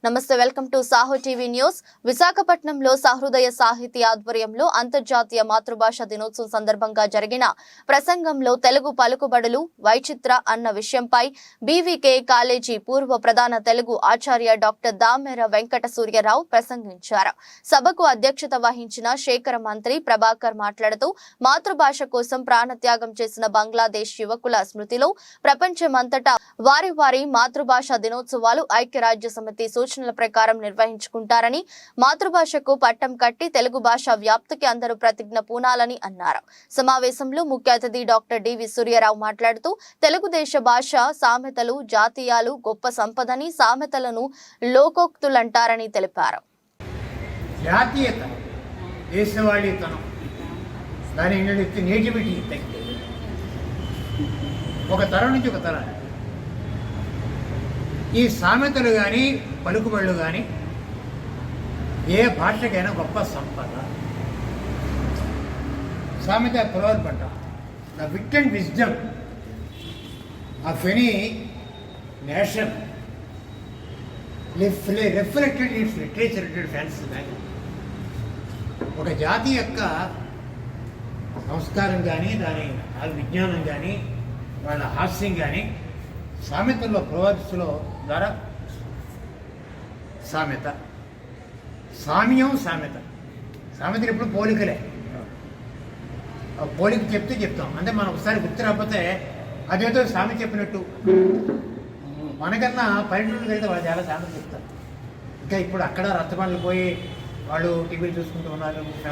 నమస్తే, welcome to Saaho TV news. విశాఖపట్నంలో సహృదయ సాహితీ ఆధ్వర్యంలో అంతర్జాతీయ మాతృభాష దినోత్సవం సందర్భంగా జరిగిన ప్రసంగంలో తెలుగు పలుకుబడులు వైచిత్ర అన్న విషయంపై బీవీకే కాలేజీ పూర్వ ప్రధాన తెలుగు ఆచార్య డాక్టర్ దామెర వెంకట సూర్యరావు ప్రసంగించారు. సభకు అధ్యక్షత వహించిన శేఖర మంత్రి ప్రభాకర్ మాట్లాడుతూ మాతృభాష కోసం ప్రాణత్యాగం చేసిన బంగ్లాదేశ్ యువకుల స్మృతిలో ప్రపంచమంతటా వారి వారి మాతృభాష దినోత్సవాలు ఐక్యరాజ్య సమితి సూచనల ప్రకారం నిర్వహించుకుంటారని, మాతృభాషకు పట్టం కట్టి తెలుగు భాష వ్యాప్తికి అందరూ ప్రతిజ్ఞ పూనాలని అన్నారు. సమావేశంలో ముఖ్య అతిథి డాక్టర్ డివి సూర్యరావు మాట్లాడుతూ తెలుగుదేశ భాష సామెతలు జాతీయాలు గొప్ప సంపదని, సామెతలను లోకోక్తులంటారని తెలిపారు. జాతీయత, దేశవాళీతనం, దాని నేటివిటీ ఒక తరం నుంచి ఒక తరం. ఈ సామెతలు కానీ పలుకుబళ్ళు కానీ ఏ భాషకైనా గొప్ప సంపద. సామెత ప్రవర్తన అంటాం. The wit and wisdom of any nation reflected its literature fancy దాని ఒక జాతి యొక్క సంస్కారం కానీ, దాని విజ్ఞానం కానీ, వాళ్ళ హాస్యం కానీ సామెతల్లో ప్రవర్తిలో ద్వారా సామెత, సామ్యం, సామెతలు ఎప్పుడు పోలికలే. పోలిక చెప్తాం అంటే మనం ఒకసారి గుర్తు రాకపోతే అదేదో సామెత చెప్పినట్టు. మనకన్నా పల్లెటూరుకి వెళ్తే వాళ్ళు చాలా సామెత చెప్తారు. ఇంకా ఇప్పుడు అక్కడ రచ్చబండ్లు పోయి వాళ్ళు టీవీలు చూసుకుంటూ ఉన్నారు.